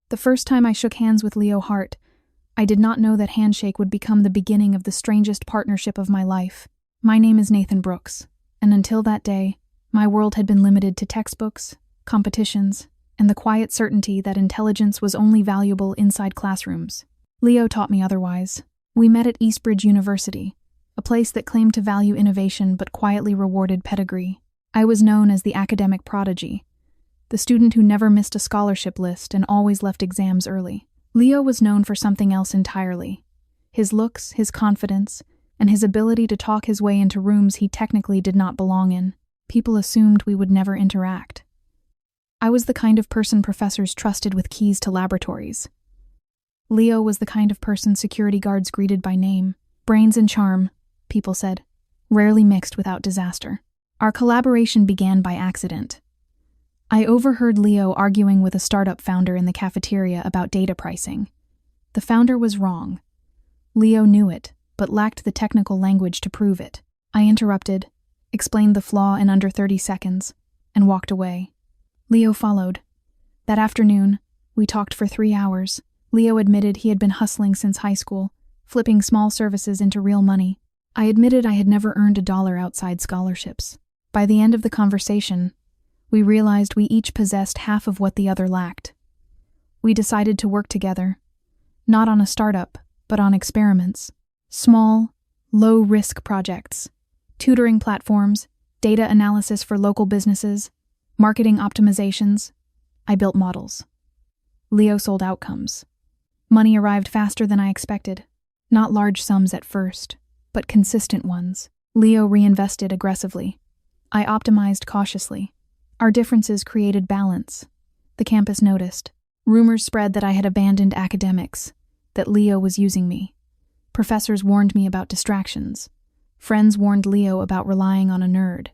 The first time I shook hands with Leo Hart, I did not know that handshake would become the beginning of the strangest partnership of my life. My name is Nathan Brooks, and until that day, my world had been limited to textbooks, competitions, and the quiet certainty that intelligence was only valuable inside classrooms. Leo taught me otherwise. We met at Eastbridge University, a place that claimed to value innovation but quietly rewarded pedigree. I was known as the academic prodigy, the student who never missed a scholarship list and always left exams early. Leo was known for something else entirely: his looks, his confidence, and his ability to talk his way into rooms he technically did not belong in. People assumed we would never interact. I was the kind of person professors trusted with keys to laboratories. Leo was the kind of person security guards greeted by name. Brains and charm, people said, rarely mixed without disaster. Our collaboration began by accident. I overheard Leo arguing with a startup founder in the cafeteria about data pricing. The founder was wrong. Leo knew it, but lacked the technical language to prove it. I interrupted, explained the flaw in under 30 seconds, and walked away. Leo followed. That afternoon, we talked for 3 hours. Leo admitted he had been hustling since high school, flipping small services into real money. I admitted I had never earned $1 outside scholarships. By the end of the conversation, we realized we each possessed half of what the other lacked. We decided to work together, not on a startup, but on experiments. Small, low-risk projects, tutoring platforms, data analysis for local businesses, marketing optimizations. I built models. Leo sold outcomes. Money arrived faster than I expected. Not large sums at first, but consistent ones. Leo reinvested aggressively. I optimized cautiously. Our differences created balance. The campus noticed. Rumors spread that I had abandoned academics, that Leo was using me. Professors warned me about distractions. Friends warned Leo about relying on a nerd.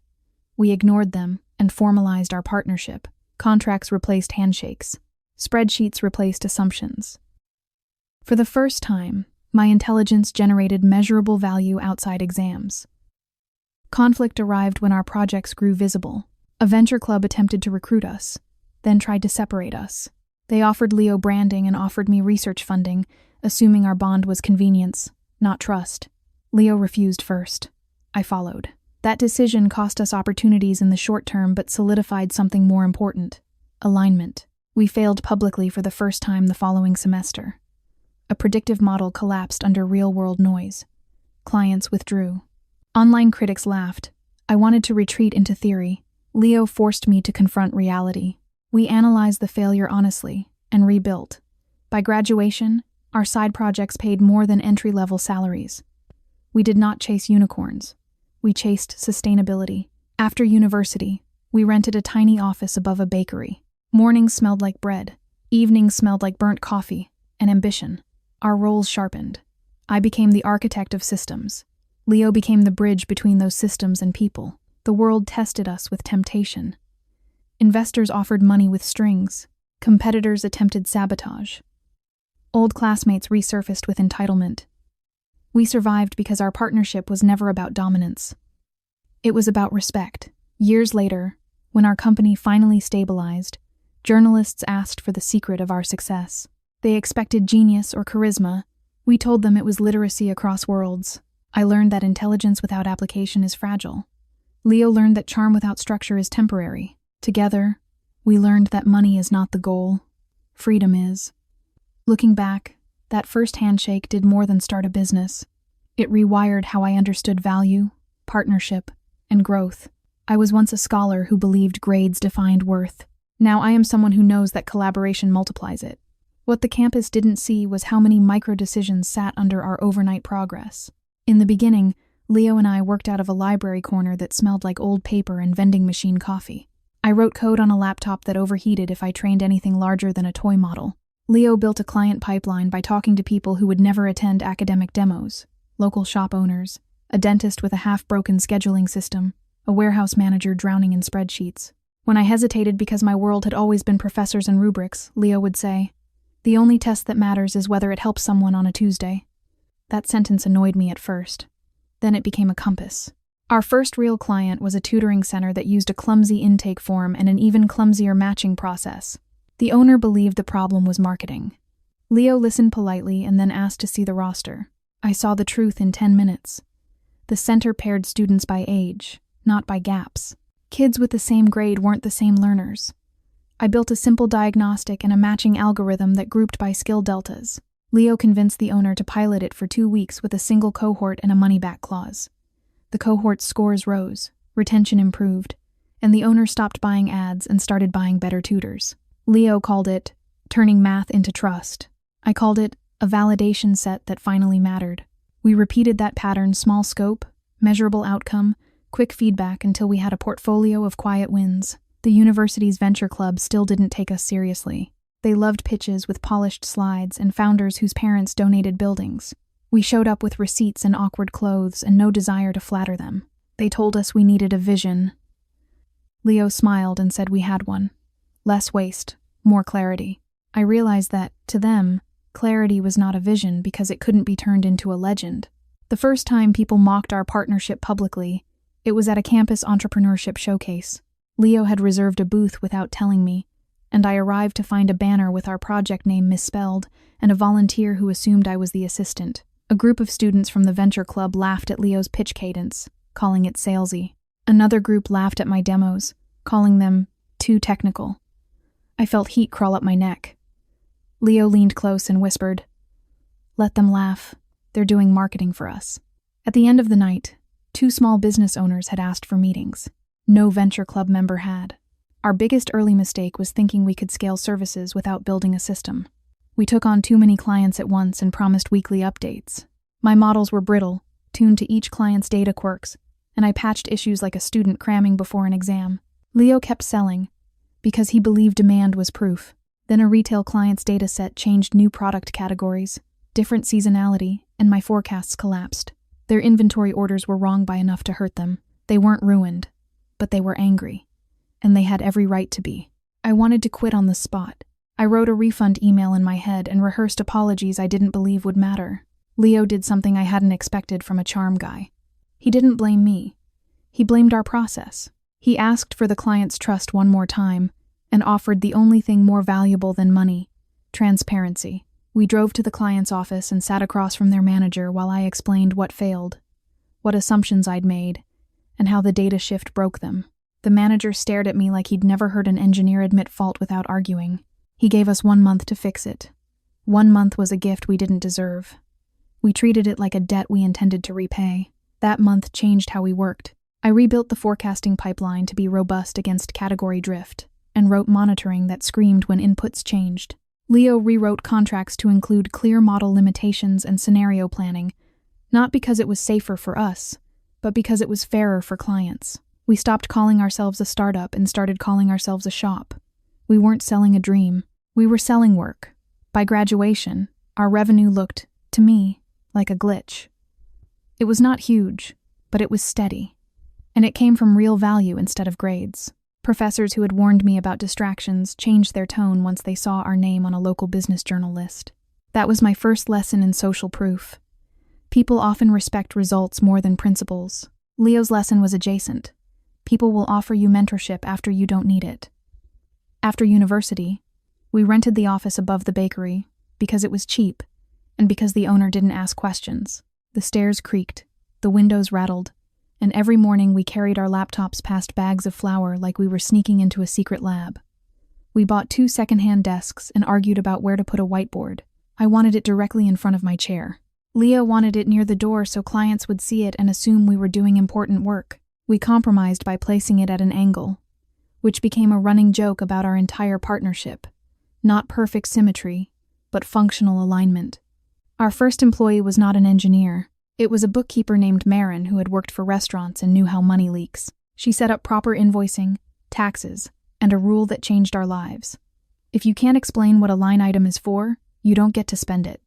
We ignored them and formalized our partnership. Contracts replaced handshakes. Spreadsheets replaced assumptions. For the first time, my intelligence generated measurable value outside exams. Conflict arrived when our projects grew visible. A venture club attempted to recruit us, then tried to separate us. They offered Leo branding and offered me research funding, assuming our bond was convenience, not trust. Leo refused first. I followed. That decision cost us opportunities in the short term but solidified something more important: alignment. We failed publicly for the first time the following semester. A predictive model collapsed under real-world noise. Clients withdrew. Online critics laughed. I wanted to retreat into theory. Leo forced me to confront reality. We analyzed the failure honestly and rebuilt. By graduation, our side projects paid more than entry-level salaries. We did not chase unicorns. We chased sustainability. After university, we rented a tiny office above a bakery. Mornings smelled like bread. Evenings smelled like burnt coffee and ambition. Our roles sharpened. I became the architect of systems. Leo became the bridge between those systems and people. The world tested us with temptation. Investors offered money with strings. Competitors attempted sabotage. Old classmates resurfaced with entitlement. We survived because our partnership was never about dominance. It was about respect. Years later, when our company finally stabilized, journalists asked for the secret of our success. They expected genius or charisma. We told them it was literacy across worlds. I learned that intelligence without application is fragile. Leo learned that charm without structure is temporary. Together, we learned that money is not the goal. Freedom is. Looking back, that first handshake did more than start a business. It rewired how I understood value, partnership, and growth. I was once a scholar who believed grades defined worth. Now I am someone who knows that collaboration multiplies it. What the campus didn't see was how many micro-decisions sat under our overnight progress. In the beginning, Leo and I worked out of a library corner that smelled like old paper and vending machine coffee. I wrote code on a laptop that overheated if I trained anything larger than a toy model. Leo built a client pipeline by talking to people who would never attend academic demos: local shop owners, a dentist with a half-broken scheduling system, a warehouse manager drowning in spreadsheets. When I hesitated because my world had always been professors and rubrics, Leo would say, "The only test that matters is whether it helps someone on a Tuesday." That sentence annoyed me at first. Then it became a compass. Our first real client was a tutoring center that used a clumsy intake form and an even clumsier matching process. The owner believed the problem was marketing. Leo listened politely and then asked to see the roster. I saw the truth in 10 minutes. The center paired students by age, not by gaps. Kids with the same grade weren't the same learners. I built a simple diagnostic and a matching algorithm that grouped by skill deltas. Leo convinced the owner to pilot it for 2 weeks with a single cohort and a money-back clause. The cohort's scores rose, retention improved, and the owner stopped buying ads and started buying better tutors. Leo called it turning math into trust. I called it a validation set that finally mattered. We repeated that pattern, small scope, measurable outcome, quick feedback, until we had a portfolio of quiet wins. The university's venture club still didn't take us seriously. They loved pitches with polished slides and founders whose parents donated buildings. We showed up with receipts and awkward clothes and no desire to flatter them. They told us we needed a vision. Leo smiled and said we had one. Less waste, more clarity. I realized that, to them, clarity was not a vision because it couldn't be turned into a legend. The first time people mocked our partnership publicly, it was at a campus entrepreneurship showcase. Leo had reserved a booth without telling me, and I arrived to find a banner with our project name misspelled and a volunteer who assumed I was the assistant. A group of students from the venture club laughed at Leo's pitch cadence, calling it salesy. Another group laughed at my demos, calling them too technical. I felt heat crawl up my neck. Leo leaned close and whispered, "Let them laugh. They're doing marketing for us." At the end of the night, 2 small business owners had asked for meetings. No venture club member had. Our biggest early mistake was thinking we could scale services without building a system. We took on too many clients at once and promised weekly updates. My models were brittle, tuned to each client's data quirks, and I patched issues like a student cramming before an exam. Leo kept selling, because he believed demand was proof. Then a retail client's data set changed new product categories, different seasonality, and my forecasts collapsed. Their inventory orders were wrong by enough to hurt them. They weren't ruined, but they were angry, and they had every right to be. I wanted to quit on the spot. I wrote a refund email in my head and rehearsed apologies I didn't believe would matter. Leo did something I hadn't expected from a charm guy. He didn't blame me. He blamed our process. He asked for the client's trust one more time and offered the only thing more valuable than money: transparency. We drove to the client's office and sat across from their manager while I explained what failed, what assumptions I'd made, and how the data shift broke them. The manager stared at me like he'd never heard an engineer admit fault without arguing. He gave us 1 month to fix it. 1 month was a gift we didn't deserve. We treated it like a debt we intended to repay. That month changed how we worked. I rebuilt the forecasting pipeline to be robust against category drift, and wrote monitoring that screamed when inputs changed. Leo rewrote contracts to include clear model limitations and scenario planning, not because it was safer for us, but because it was fairer for clients. We stopped calling ourselves a startup and started calling ourselves a shop. We weren't selling a dream. We were selling work. By graduation, our revenue looked, to me, like a glitch. It was not huge, but it was steady. And it came from real value instead of grades. Professors who had warned me about distractions changed their tone once they saw our name on a local business journal list. That was my first lesson in social proof. People often respect results more than principles. Leo's lesson was adjacent. People will offer you mentorship after you don't need it. After university, we rented the office above the bakery because it was cheap and because the owner didn't ask questions. The stairs creaked, the windows rattled, and every morning we carried our laptops past bags of flour like we were sneaking into a secret lab. We bought 2 secondhand desks and argued about where to put a whiteboard. I wanted it directly in front of my chair. Leo wanted it near the door so clients would see it and assume we were doing important work. We compromised by placing it at an angle, which became a running joke about our entire partnership. Not perfect symmetry, but functional alignment. Our first employee was not an engineer. It was a bookkeeper named Marin who had worked for restaurants and knew how money leaks. She set up proper invoicing, taxes, and a rule that changed our lives. If you can't explain what a line item is for, you don't get to spend it.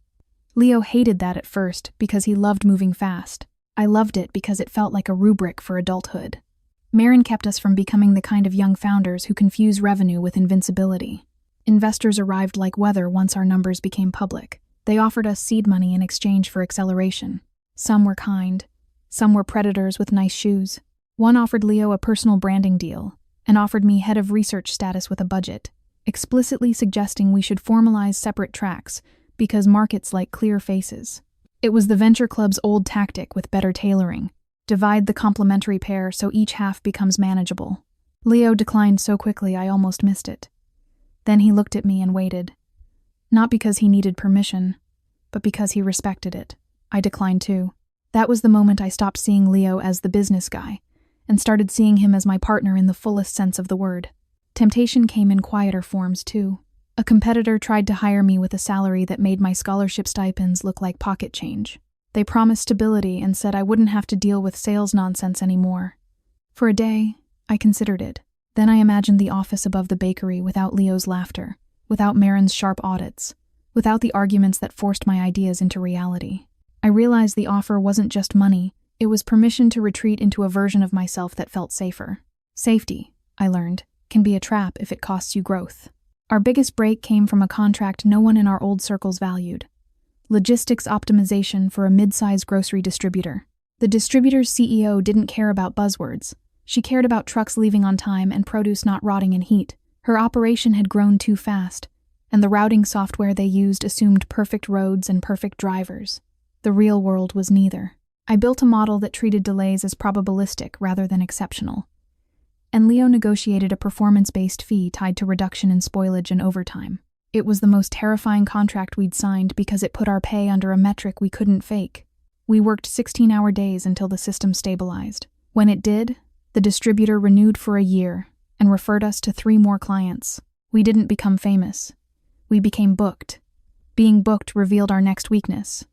Leo hated that at first because he loved moving fast. I loved it because it felt like a rubric for adulthood. Marin kept us from becoming the kind of young founders who confuse revenue with invincibility. Investors arrived like weather once our numbers became public. They offered us seed money in exchange for acceleration. Some were kind. Some were predators with nice shoes. One offered Leo a personal branding deal and offered me head of research status with a budget. explicitly suggesting we should formalize separate tracks because markets like clear faces. It was the venture club's old tactic with better tailoring. Divide the complementary pair so each half becomes manageable. Leo declined so quickly I almost missed it. Then he looked at me and waited. Not because he needed permission, but because he respected it. I declined too. That was the moment I stopped seeing Leo as the business guy and started seeing him as my partner in the fullest sense of the word. Temptation came in quieter forms too. A competitor tried to hire me with a salary that made my scholarship stipends look like pocket change. They promised stability and said I wouldn't have to deal with sales nonsense anymore. For a day, I considered it. Then I imagined the office above the bakery without Leo's laughter, without Marin's sharp audits, without the arguments that forced my ideas into reality. I realized the offer wasn't just money, it was permission to retreat into a version of myself that felt safer. Safety, I learned, can be a trap if it costs you growth. Our biggest break came from a contract no one in our old circles valued. Logistics optimization for a mid-sized grocery distributor. The distributor's CEO didn't care about buzzwords. She cared about trucks leaving on time and produce not rotting in heat. Her operation had grown too fast, and the routing software they used assumed perfect roads and perfect drivers. The real world was neither. I built a model that treated delays as probabilistic rather than exceptional. And Leo negotiated a performance-based fee tied to reduction in spoilage and overtime. It was the most terrifying contract we'd signed because it put our pay under a metric we couldn't fake. We worked 16-hour days until the system stabilized. When it did, the distributor renewed for a year and referred us to 3 more clients. We didn't become famous. We became booked. Being booked revealed our next weakness.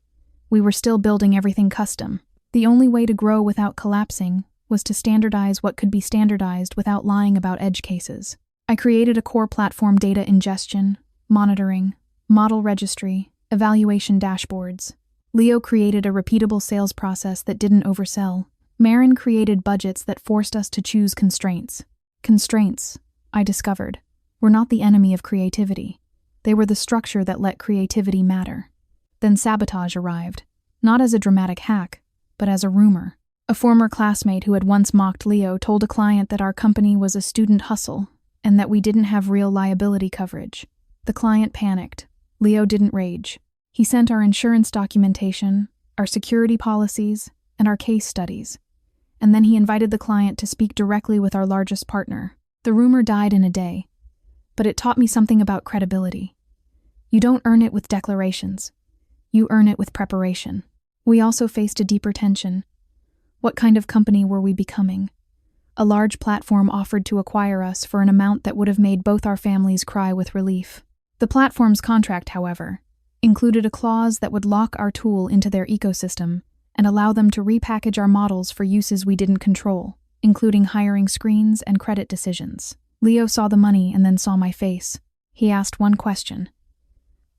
We were still building everything custom. The only way to grow without collapsing was to standardize what could be standardized without lying about edge cases. I created a core platform: data ingestion, monitoring, model registry, evaluation dashboards. Leo created a repeatable sales process that didn't oversell. Marin created budgets that forced us to choose constraints. Constraints, I discovered, were not the enemy of creativity. They were the structure that let creativity matter. Then sabotage arrived, not as a dramatic hack, but as a rumor. A former classmate who had once mocked Leo told a client that our company was a student hustle and that we didn't have real liability coverage. The client panicked. Leo didn't rage. He sent our insurance documentation, our security policies, and our case studies. And then he invited the client to speak directly with our largest partner. The rumor died in a day, but it taught me something about credibility. You don't earn it with declarations. You earn it with preparation. We also faced a deeper tension. What kind of company were we becoming? A large platform offered to acquire us for an amount that would have made both our families cry with relief. The platform's contract, however, included a clause that would lock our tool into their ecosystem and allow them to repackage our models for uses we didn't control, including hiring screens and credit decisions. Leo saw the money and then saw my face. He asked one question.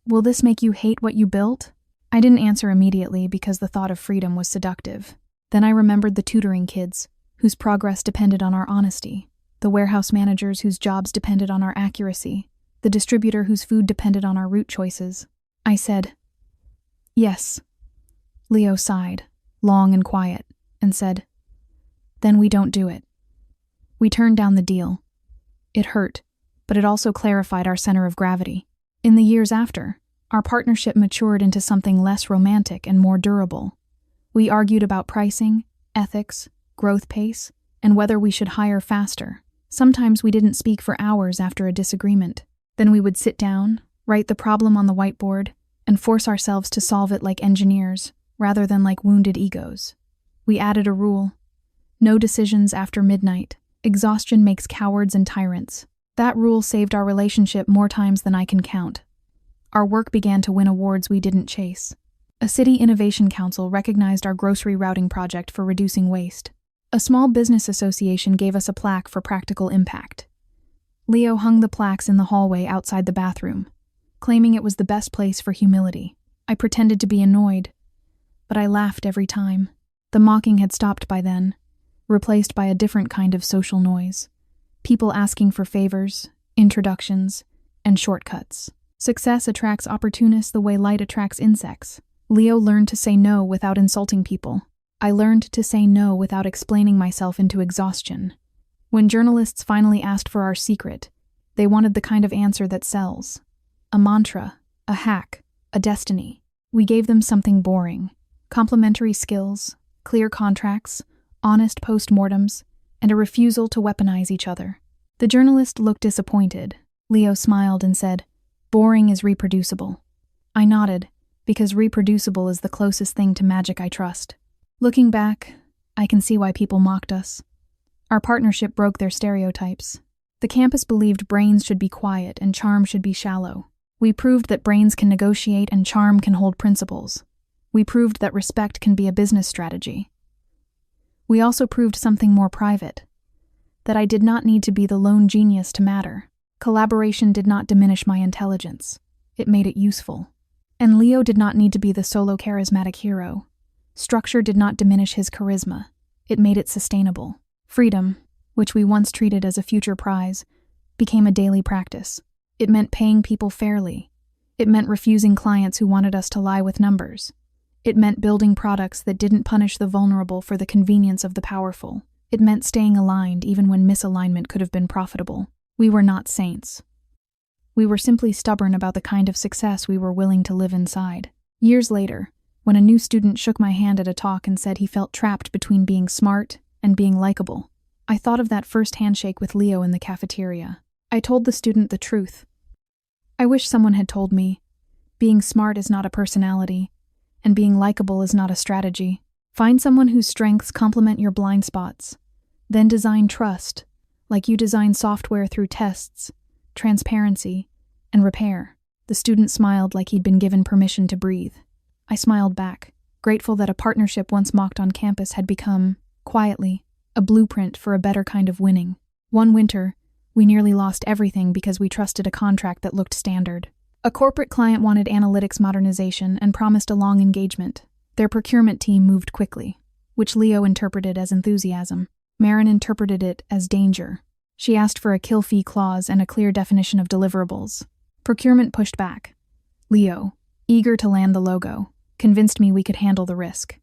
Will this make you hate what you built? I didn't answer immediately because the thought of freedom was seductive. Then I remembered the tutoring kids, whose progress depended on our honesty, the warehouse managers whose jobs depended on our accuracy, the distributor whose food depended on our route choices. I said, "Yes." Leo sighed, long and quiet, and said, "Then we don't do it." We turned down the deal. It hurt, but it also clarified our center of gravity. In the years after, our partnership matured into something less romantic and more durable. We argued about pricing, ethics, growth pace, and whether we should hire faster. Sometimes we didn't speak for hours after a disagreement. Then we would sit down, write the problem on the whiteboard, and force ourselves to solve it like engineers, rather than like wounded egos. We added a rule: no decisions after midnight. Exhaustion makes cowards and tyrants. That rule saved our relationship more times than I can count. Our work began to win awards we didn't chase. A city innovation council recognized our grocery routing project for reducing waste. A small business association gave us a plaque for practical impact. Leo hung the plaques in the hallway outside the bathroom, claiming it was the best place for humility. I pretended to be annoyed, but I laughed every time. The mocking had stopped by then, replaced by a different kind of social noise. People asking for favors, introductions, and shortcuts. Success attracts opportunists the way light attracts insects. Leo learned to say no without insulting people. I learned to say no without explaining myself into exhaustion. When journalists finally asked for our secret, They wanted the kind of answer that sells. A mantra, a hack, a destiny. We gave them something boring. Complementary skills, clear contracts, honest postmortems, and a refusal to weaponize each other. The journalist looked disappointed. Leo smiled and said, "Boring is reproducible." I nodded, because reproducible is the closest thing to magic I trust. Looking back, I can see why people mocked us. Our partnership broke their stereotypes. The campus believed brains should be quiet and charm should be shallow. We proved that brains can negotiate and charm can hold principles. We proved that respect can be a business strategy. We also proved something more private, that I did not need to be the lone genius to matter. Collaboration did not diminish my intelligence. It made it useful. And Leo did not need to be the solo charismatic hero. Structure did not diminish his charisma. It made it sustainable. Freedom, which we once treated as a future prize, became a daily practice. It meant paying people fairly. It meant refusing clients who wanted us to lie with numbers. It meant building products that didn't punish the vulnerable for the convenience of the powerful. It meant staying aligned even when misalignment could have been profitable. We were not saints. We were simply stubborn about the kind of success we were willing to live inside. Years later, when a new student shook my hand at a talk and said he felt trapped between being smart and being likable, I thought of that first handshake with Leo in the cafeteria. I told the student the truth. I wish someone had told me, being smart is not a personality, and being likable is not a strategy. Find someone whose strengths complement your blind spots. Then design trust, like you design software through tests, transparency, and repair. The student smiled like he'd been given permission to breathe. I smiled back, grateful that a partnership once mocked on campus had become, quietly, a blueprint for a better kind of winning. One winter, we nearly lost everything because we trusted a contract that looked standard. A corporate client wanted analytics modernization and promised a long engagement. Their procurement team moved quickly, which Leo interpreted as enthusiasm. Marin interpreted it as danger. She asked for a kill fee clause and a clear definition of deliverables. Procurement pushed back. Leo, eager to land the logo, convinced me we could handle the risk.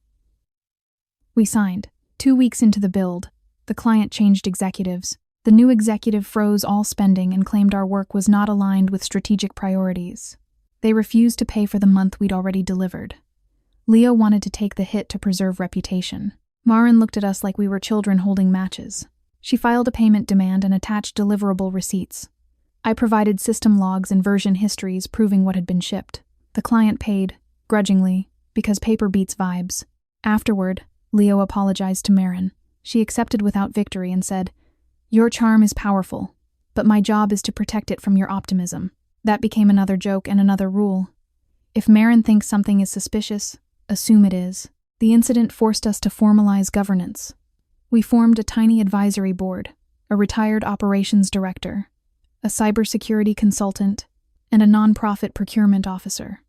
We signed. 2 weeks into the build, the client changed executives. The new executive froze all spending and claimed our work was not aligned with strategic priorities. They refused to pay for the month we'd already delivered. Leo wanted to take the hit to preserve reputation. Marin looked at us like we were children holding matches. She filed a payment demand and attached deliverable receipts. I provided system logs and version histories proving what had been shipped. The client paid, grudgingly, because paper beats vibes. Afterward, Leo apologized to Marin. She accepted without victory and said, "Your charm is powerful, but my job is to protect it from your optimism." That became another joke and another rule. If Marin thinks something is suspicious, assume it is. The incident forced us to formalize governance. We formed a tiny advisory board, a retired operations director, a cybersecurity consultant, and a nonprofit procurement officer.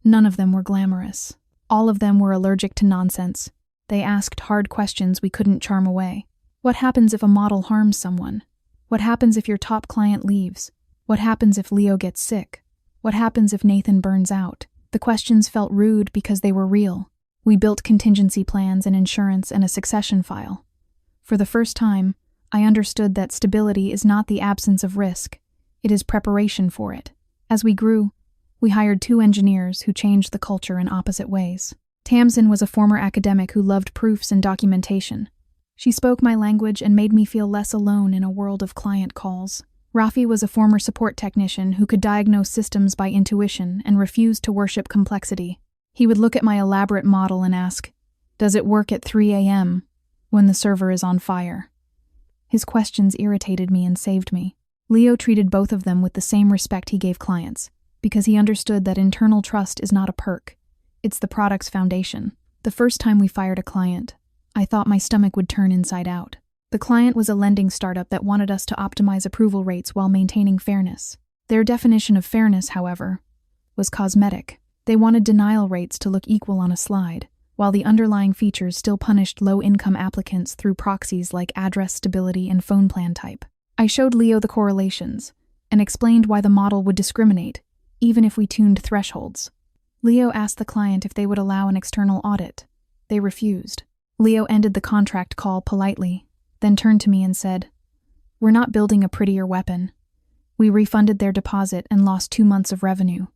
None of them were glamorous. All of them were allergic to nonsense. They asked hard questions we couldn't charm away. What happens if a model harms someone? What happens if your top client leaves? What happens if Leo gets sick? What happens if Nathan burns out? The questions felt rude because they were real. We built contingency plans and insurance and a succession file. For the first time, I understood that stability is not the absence of risk. It is preparation for it. As we grew, we hired 2 engineers who changed the culture in opposite ways. Tamsin was a former academic who loved proofs and documentation. She spoke my language and made me feel less alone in a world of client calls. Rafi was a former support technician who could diagnose systems by intuition and refused to worship complexity. He would look at my elaborate model and ask, "Does it work at 3 a.m. when the server is on fire?" His questions irritated me and saved me. Leo treated both of them with the same respect he gave clients, because he understood that internal trust is not a perk. It's the product's foundation. The first time we fired a client, I thought my stomach would turn inside out. The client was a lending startup that wanted us to optimize approval rates while maintaining fairness. Their definition of fairness, however, was cosmetic. They wanted denial rates to look equal on a slide, while the underlying features still punished low-income applicants through proxies like address stability and phone plan type. I showed Leo the correlations and explained why the model would discriminate, even if we tuned thresholds. Leo asked the client if they would allow an external audit. They refused. Leo ended the contract call politely, then turned to me and said, "We're not building a prettier weapon. We refunded their deposit and lost 2 months of revenue.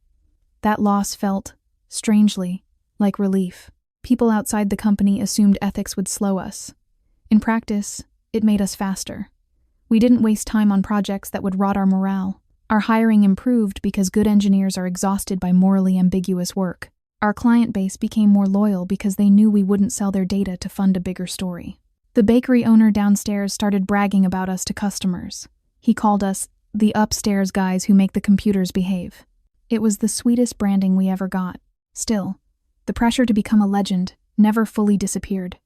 That loss felt, strangely, like relief. People outside the company assumed ethics would slow us. In practice, it made us faster. We didn't waste time on projects that would rot our morale. Our hiring improved because good engineers are exhausted by morally ambiguous work. Our client base became more loyal because they knew we wouldn't sell their data to fund a bigger story. The bakery owner downstairs started bragging about us to customers. He called us the upstairs guys who make the computers behave. It was the sweetest branding we ever got. Still, the pressure to become a legend never fully disappeared.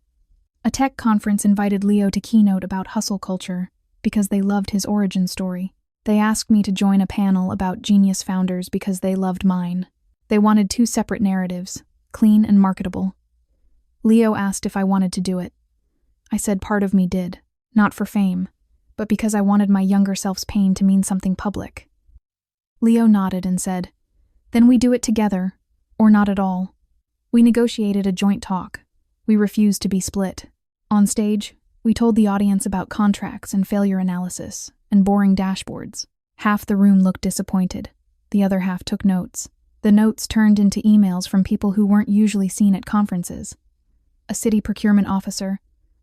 A tech conference invited Leo to keynote about hustle culture because they loved his origin story. They asked me to join a panel about genius founders because they loved mine. They wanted 2 separate narratives, clean and marketable. Leo asked if I wanted to do it. I said part of me did, not for fame, but because I wanted my younger self's pain to mean something public. Leo nodded and said, "Then we do it together, or not at all." We negotiated a joint talk. We refused to be split. On stage, we told the audience about contracts and failure analysis and boring dashboards. Half the room looked disappointed. The other half took notes. The notes turned into emails from people who weren't usually seen at conferences. A city procurement officer,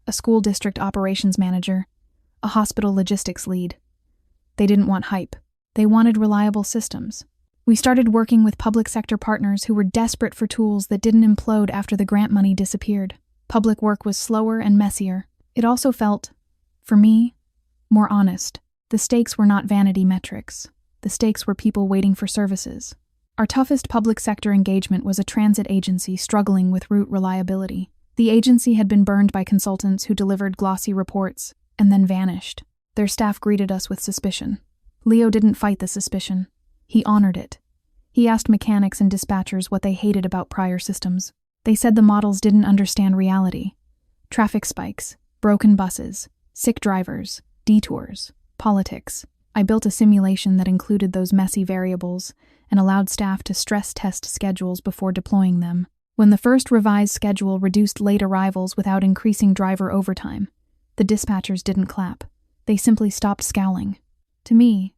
a school district operations manager, a hospital logistics lead. They didn't want hype. They wanted reliable systems. We started working with public sector partners who were desperate for tools that didn't implode after the grant money disappeared. Public work was slower and messier. It also felt, for me, more honest. The stakes were not vanity metrics. The stakes were people waiting for services. Our toughest public sector engagement was a transit agency struggling with route reliability. The agency had been burned by consultants who delivered glossy reports and then vanished. Their staff greeted us with suspicion. Leo didn't fight the suspicion. He honored it. He asked mechanics and dispatchers what they hated about prior systems. They said the models didn't understand reality. Traffic spikes, broken buses, sick drivers, detours, politics. I built a simulation that included those messy variables and allowed staff to stress test schedules before deploying them. When the first revised schedule reduced late arrivals without increasing driver overtime, the dispatchers didn't clap. They simply stopped scowling. To me,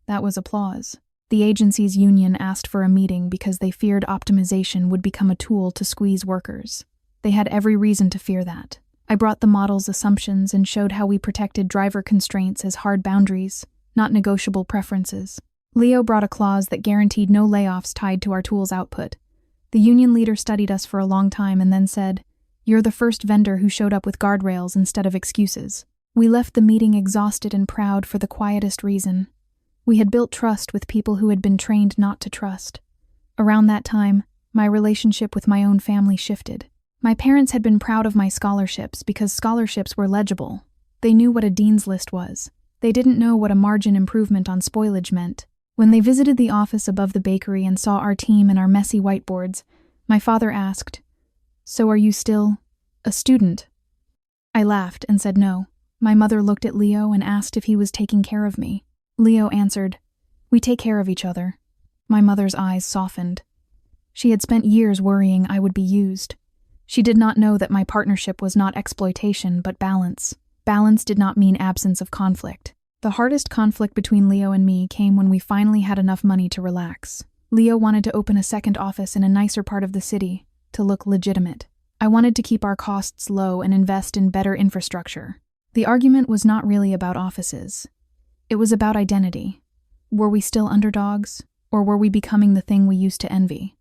that was applause. The agency's union asked for a meeting because they feared optimization would become a tool to squeeze workers. They had every reason to fear that. I brought the model's assumptions and showed how we protected driver constraints as hard boundaries, not negotiable preferences. Leo brought a clause that guaranteed no layoffs tied to our tool's output. The union leader studied us for a long time and then said, "You're the first vendor who showed up with guardrails instead of excuses." We left the meeting exhausted and proud for the quietest reason. We had built trust with people who had been trained not to trust. Around that time, my relationship with my own family shifted. My parents had been proud of my scholarships because scholarships were legible. They knew what a dean's list was. They didn't know what a margin improvement on spoilage meant. When they visited the office above the bakery and saw our team and our messy whiteboards, my father asked, "So are you still a student?" I laughed and said no. My mother looked at Leo and asked if he was taking care of me. Leo answered, "We take care of each other." My mother's eyes softened. She had spent years worrying I would be used. She did not know that my partnership was not exploitation, but balance. Balance did not mean absence of conflict. The hardest conflict between Leo and me came when we finally had enough money to relax. Leo wanted to open a second office in a nicer part of the city, to look legitimate. I wanted to keep our costs low and invest in better infrastructure. The argument was not really about offices. It was about identity. Were we still underdogs, or were we becoming the thing we used to envy?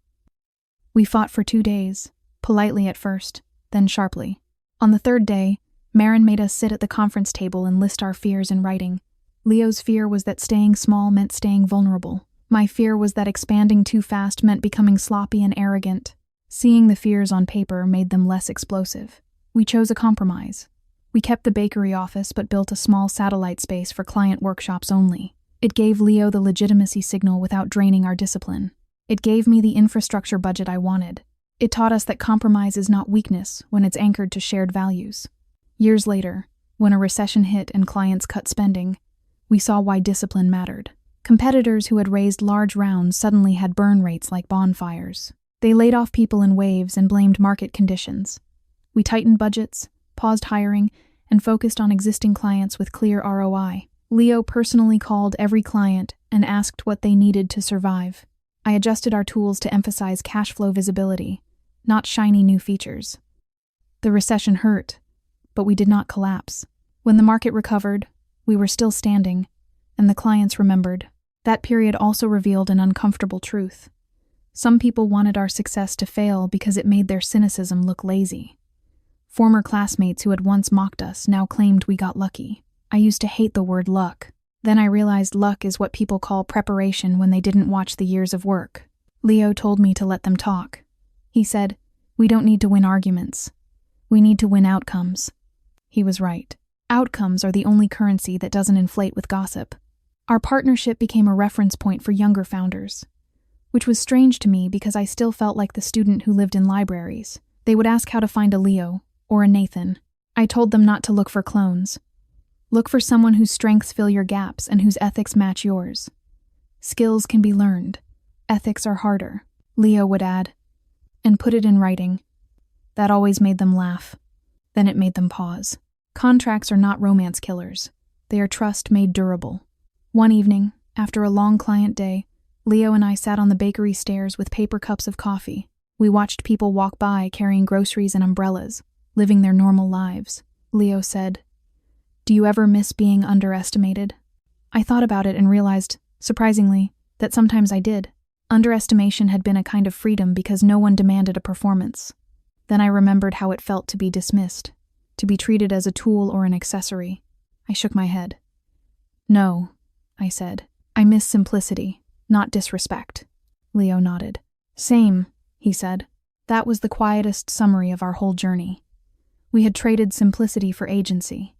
We fought for 2 days, politely at first, then sharply. On the 3rd day, Marin made us sit at the conference table and list our fears in writing. Leo's fear was that staying small meant staying vulnerable. My fear was that expanding too fast meant becoming sloppy and arrogant. Seeing the fears on paper made them less explosive. We chose a compromise. We kept the bakery office but built a small satellite space for client workshops only. It gave Leo the legitimacy signal without draining our discipline. It gave me the infrastructure budget I wanted. It taught us that compromise is not weakness when it's anchored to shared values. Years later, when a recession hit and clients cut spending, we saw why discipline mattered. Competitors who had raised large rounds suddenly had burn rates like bonfires. They laid off people in waves and blamed market conditions. We tightened budgets, paused hiring, and focused on existing clients with clear ROI. Leo personally called every client, and asked what they needed to survive. I adjusted our tools to emphasize cash flow visibility, not shiny new features. The recession hurt, but we did not collapse. When the market recovered, we were still standing, and the clients remembered. That period also revealed an uncomfortable truth. Some people wanted our success to fail because it made their cynicism look lazy. Former classmates who had once mocked us now claimed we got lucky. I used to hate the word luck. Then I realized luck is what people call preparation when they didn't watch the years of work. Leo told me to let them talk. He said, "We don't need to win arguments. We need to win outcomes." He was right. Outcomes are the only currency that doesn't inflate with gossip. Our partnership became a reference point for younger founders, which was strange to me because I still felt like the student who lived in libraries. They would ask how to find a Leo or a Nathan. I told them not to look for clones. Look for someone whose strengths fill your gaps and whose ethics match yours. Skills can be learned. Ethics are harder, Leo would add, and put it in writing. That always made them laugh. Then it made them pause. Contracts are not romance killers. They are trust made durable. One evening, after a long client day, Leo and I sat on the bakery stairs with paper cups of coffee. We watched people walk by carrying groceries and umbrellas, living their normal lives. Leo said, "Do you ever miss being underestimated?" I thought about it and realized, surprisingly, that sometimes I did. Underestimation had been a kind of freedom because no one demanded a performance. Then I remembered how it felt to be dismissed, to be treated as a tool or an accessory. I shook my head. "No," I said. "I miss simplicity, not disrespect." Leo nodded. "Same," he said. That was the quietest summary of our whole journey. We had traded simplicity for agency.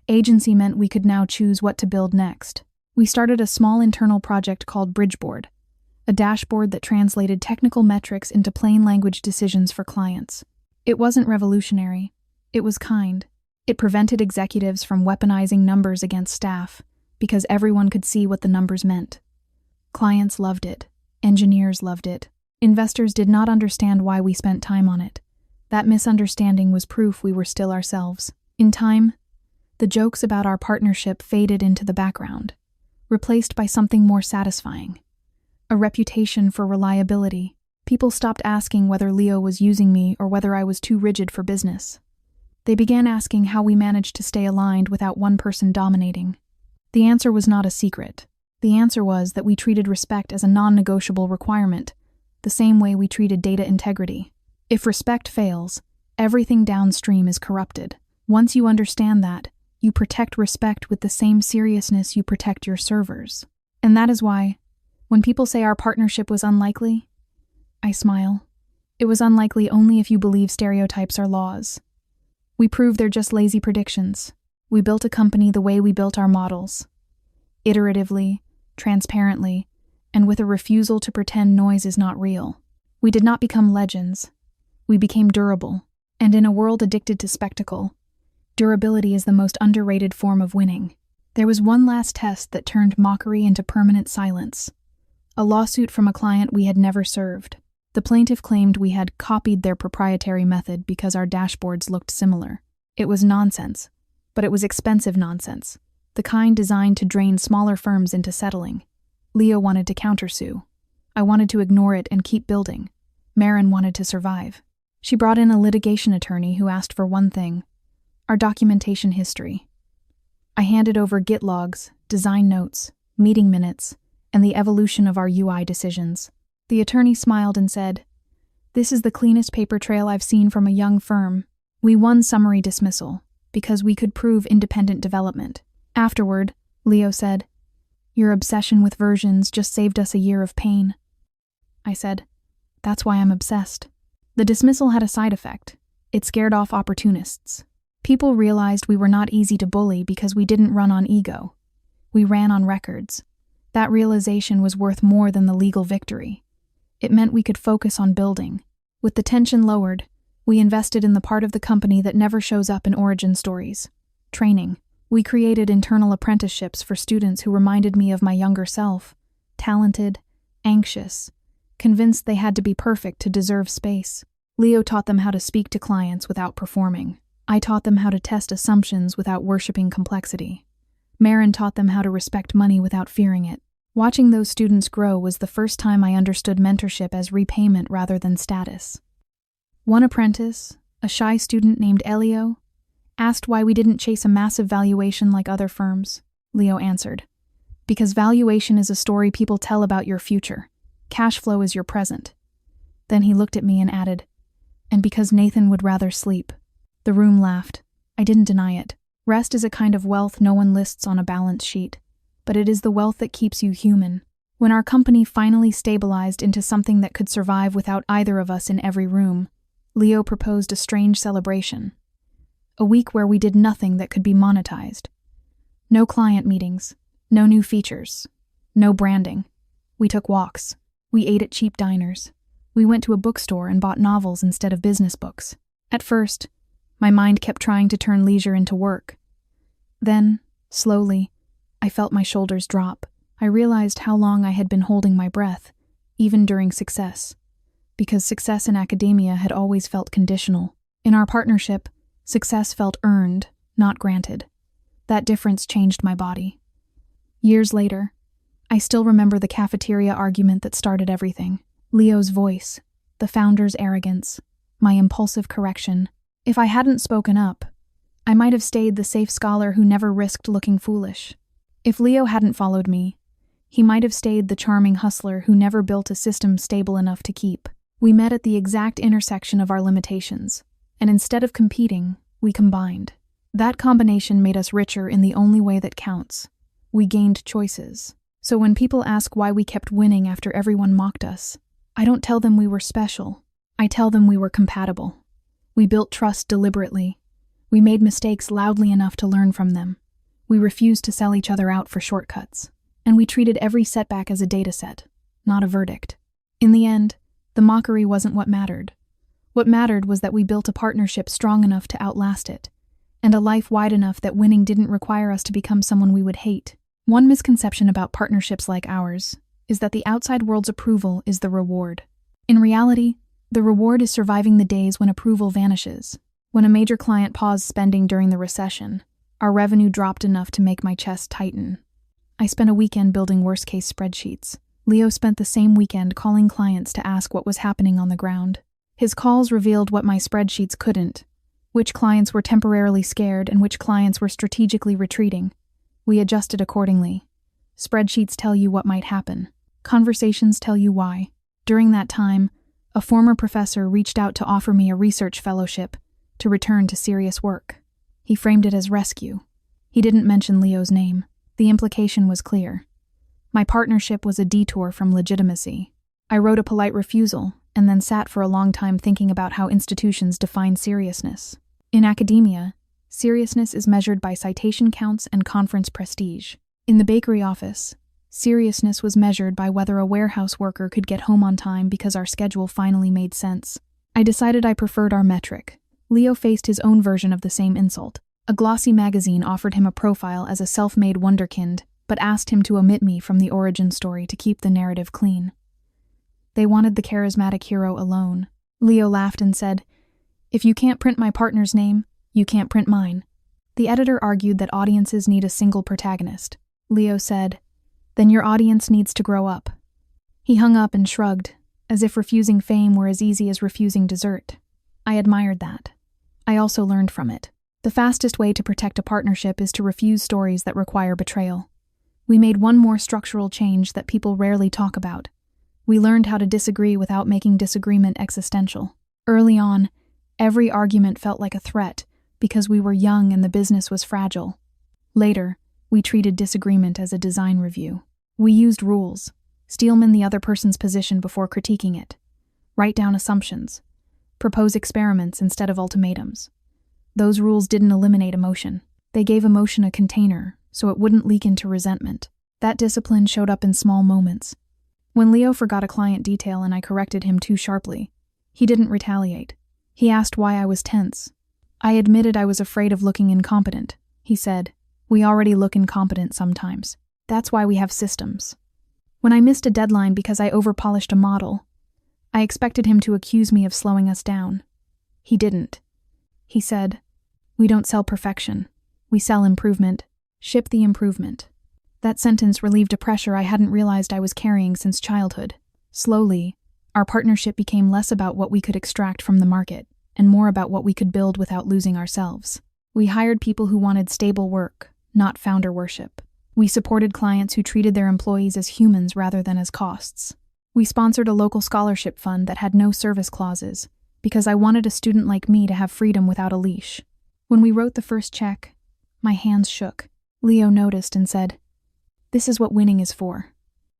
Agency meant we could now choose what to build next. We started a small internal project called Bridgeboard, a dashboard that translated technical metrics into plain language decisions for clients. It wasn't revolutionary. It was kind. It prevented executives from weaponizing numbers against staff, because everyone could see what the numbers meant. Clients loved it. Engineers loved it. Investors did not understand why we spent time on it. That misunderstanding was proof we were still ourselves. In time, the jokes about our partnership faded into the background, replaced by something more satisfying. A reputation for reliability. People stopped asking whether Leo was using me or whether I was too rigid for business. They began asking how we managed to stay aligned without one person dominating. The answer was not a secret. The answer was that we treated respect as a non-negotiable requirement, the same way we treated data integrity. If respect fails, everything downstream is corrupted. Once you understand that, you protect respect with the same seriousness you protect your servers. And that is why, when people say our partnership was unlikely, I smile. It was unlikely only if you believe stereotypes are laws. We prove they're just lazy predictions. We built a company the way we built our models. Iteratively, transparently, and with a refusal to pretend noise is not real. We did not become legends. We became durable. And in a world addicted to spectacle, durability is the most underrated form of winning. There was one last test that turned mockery into permanent silence. A lawsuit from a client we had never served. The plaintiff claimed we had copied their proprietary method because our dashboards looked similar. It was nonsense, but it was expensive nonsense, the kind designed to drain smaller firms into settling. Leo wanted to countersue. I wanted to ignore it and keep building. Marin wanted to survive. She brought in a litigation attorney who asked for one thing: our documentation history. I handed over Git logs, design notes, meeting minutes, and the evolution of our UI decisions. The attorney smiled and said, "This is the cleanest paper trail I've seen from a young firm." We won summary dismissal, because we could prove independent development. Afterward, Leo said, "Your obsession with versions just saved us a year of pain." I said, "That's why I'm obsessed." The dismissal had a side effect. It scared off opportunists. People realized we were not easy to bully because we didn't run on ego. We ran on records. That realization was worth more than the legal victory. It meant we could focus on building. With the tension lowered, we invested in the part of the company that never shows up in origin stories: training. We created internal apprenticeships for students who reminded me of my younger self, talented, anxious, convinced they had to be perfect to deserve space. Leo taught them how to speak to clients without performing. I taught them how to test assumptions without worshiping complexity. Marin taught them how to respect money without fearing it. Watching those students grow was the first time I understood mentorship as repayment rather than status. One apprentice, a shy student named Elio, asked why we didn't chase a massive valuation like other firms. Leo answered, "Because valuation is a story people tell about your future. Cash flow is your present." Then he looked at me and added, "And because Nathan would rather sleep." The room laughed. I didn't deny it. Rest is a kind of wealth no one lists on a balance sheet, but it is the wealth that keeps you human. When our company finally stabilized into something that could survive without either of us in every room, Leo proposed a strange celebration. A week where we did nothing that could be monetized. No client meetings, no new features, no branding. We took walks. We ate at cheap diners. We went to a bookstore and bought novels instead of business books. At first, my mind kept trying to turn leisure into work. Then, slowly, I felt my shoulders drop. I realized how long I had been holding my breath, even during success. Because success in academia had always felt conditional. In our partnership, success felt earned, not granted. That difference changed my body. Years later, I still remember the cafeteria argument that started everything. Leo's voice, the founder's arrogance, my impulsive correction. If I hadn't spoken up, I might have stayed the safe scholar who never risked looking foolish. If Leo hadn't followed me, he might have stayed the charming hustler who never built a system stable enough to keep. We met at the exact intersection of our limitations, and instead of competing, we combined. That combination made us richer in the only way that counts. We gained choices. So when people ask why we kept winning after everyone mocked us, I don't tell them we were special. I tell them we were compatible. We built trust deliberately. We made mistakes loudly enough to learn from them. We refused to sell each other out for shortcuts. And we treated every setback as a data set, not a verdict. In the end, the mockery wasn't what mattered. What mattered was that we built a partnership strong enough to outlast it, and a life wide enough that winning didn't require us to become someone we would hate. One misconception about partnerships like ours is that the outside world's approval is the reward. In reality, the reward is surviving the days when approval vanishes. When a major client paused spending during the recession, our revenue dropped enough to make my chest tighten. I spent a weekend building worst-case spreadsheets. Leo spent the same weekend calling clients to ask what was happening on the ground. His calls revealed what my spreadsheets couldn't, which clients were temporarily scared and which clients were strategically retreating. We adjusted accordingly. Spreadsheets tell you what might happen. Conversations tell you why. During that time, a former professor reached out to offer me a research fellowship to return to serious work. He framed it as rescue. He didn't mention Leo's name. The implication was clear. My partnership was a detour from legitimacy. I wrote a polite refusal and then sat for a long time thinking about how institutions define seriousness. In academia, seriousness is measured by citation counts and conference prestige. In the bakery office, seriousness was measured by whether a warehouse worker could get home on time because our schedule finally made sense. I decided I preferred our metric. Leo faced his own version of the same insult. A glossy magazine offered him a profile as a self-made wonderkind, but asked him to omit me from the origin story to keep the narrative clean. They wanted the charismatic hero alone. Leo laughed and said, "If you can't print my partner's name, you can't print mine." The editor argued that audiences need a single protagonist. Leo said, "Then your audience needs to grow up." He hung up and shrugged, as if refusing fame were as easy as refusing dessert. I admired that. I also learned from it. The fastest way to protect a partnership is to refuse stories that require betrayal. We made one more structural change that people rarely talk about. We learned how to disagree without making disagreement existential. Early on, every argument felt like a threat because we were young and the business was fragile. Later, we treated disagreement as a design review. We used rules. Steelman the other person's position before critiquing it. Write down assumptions. Propose experiments instead of ultimatums. Those rules didn't eliminate emotion. They gave emotion a container, so it wouldn't leak into resentment. That discipline showed up in small moments. When Leo forgot a client detail and I corrected him too sharply, he didn't retaliate. He asked why I was tense. I admitted I was afraid of looking incompetent. He said, "We already look incompetent sometimes. That's why we have systems." When I missed a deadline because I overpolished a model, I expected him to accuse me of slowing us down. He didn't. He said, "We don't sell perfection. We sell improvement. Ship the improvement." That sentence relieved a pressure I hadn't realized I was carrying since childhood. Slowly, our partnership became less about what we could extract from the market and more about what we could build without losing ourselves. We hired people who wanted stable work, not founder worship. We supported clients who treated their employees as humans rather than as costs. We sponsored a local scholarship fund that had no service clauses, because I wanted a student like me to have freedom without a leash. When we wrote the first check, my hands shook. Leo noticed and said, "This is what winning is for."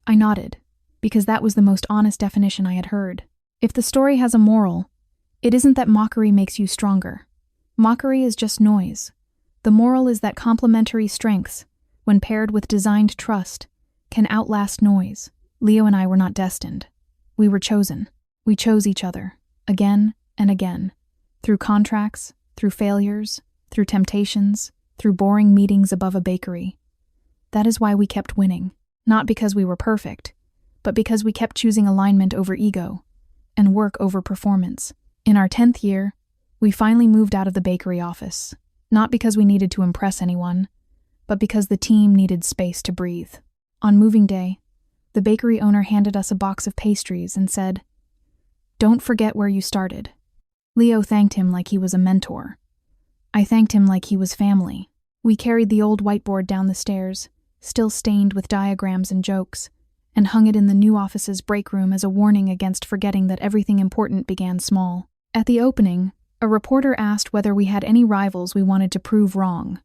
I nodded, because that was the most honest definition I had heard. If the story has a moral, it isn't that mockery makes you stronger. Mockery is just noise. The moral is that complementary strengths, when paired with designed trust, can outlast noise. Leo and I were not destined. We were chosen. We chose each other, again and again, through contracts, through failures, through temptations, through boring meetings above a bakery. That is why we kept winning, not because we were perfect, but because we kept choosing alignment over ego and work over performance. In our 10th year, we finally moved out of the bakery office, not because we needed to impress anyone, but because the team needed space to breathe. On moving day, the bakery owner handed us a box of pastries and said, "Don't forget where you started." Leo thanked him like he was a mentor. I thanked him like he was family. We carried the old whiteboard down the stairs, still stained with diagrams and jokes, and hung it in the new office's break room as a warning against forgetting that everything important began small. At the opening, a reporter asked whether we had any rivals we wanted to prove wrong.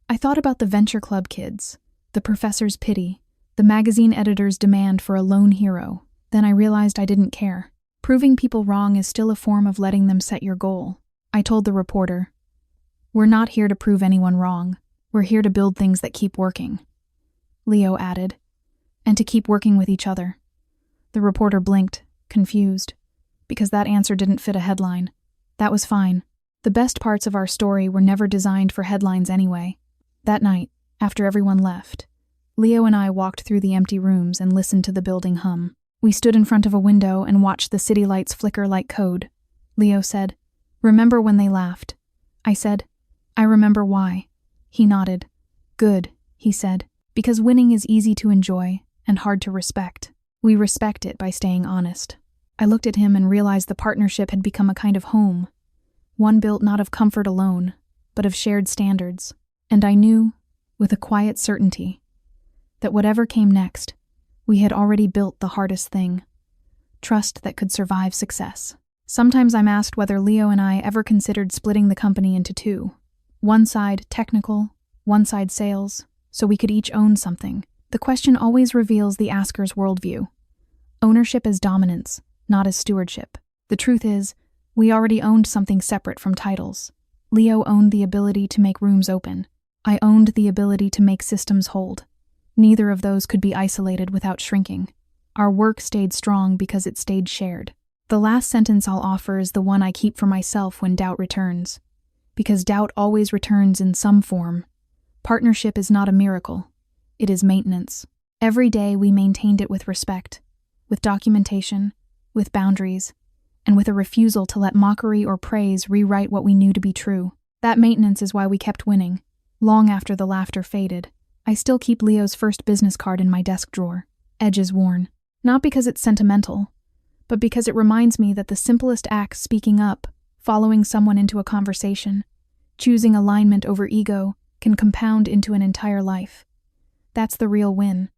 I thought about the venture club kids, the professor's pity, the magazine editor's demand for a lone hero. Then I realized I didn't care. Proving people wrong is still a form of letting them set your goal. I told the reporter, "We're not here to prove anyone wrong. We're here to build things that keep working." Leo added, "And to keep working with each other." The reporter blinked, confused, because that answer didn't fit a headline. That was fine. The best parts of our story were never designed for headlines anyway. That night, after everyone left, Leo and I walked through the empty rooms and listened to the building hum. We stood in front of a window and watched the city lights flicker like code. Leo said, "Remember when they laughed?" I said, "I remember why." He nodded. "Good," he said, "because winning is easy to enjoy and hard to respect. We respect it by staying honest." I looked at him and realized the partnership had become a kind of home, one built not of comfort alone, but of shared standards. And I knew, with a quiet certainty, that whatever came next, we had already built the hardest thing, trust that could survive success. Sometimes I'm asked whether Leo and I ever considered splitting the company into two. One side technical, one side sales, so we could each own something. The question always reveals the asker's worldview. Ownership as dominance, not as stewardship. The truth is, we already owned something separate from titles. Leo owned the ability to make rooms open. I owned the ability to make systems hold. Neither of those could be isolated without shrinking. Our work stayed strong because it stayed shared. The last sentence I'll offer is the one I keep for myself when doubt returns. Because doubt always returns in some form. Partnership is not a miracle. It is maintenance. Every day we maintained it with respect, with documentation, with boundaries, and with a refusal to let mockery or praise rewrite what we knew to be true. That maintenance is why we kept winning. Long after the laughter faded, I still keep Leo's first business card in my desk drawer, edges worn. Not because it's sentimental, but because it reminds me that the simplest act, speaking up, following someone into a conversation, choosing alignment over ego, can compound into an entire life. That's the real win.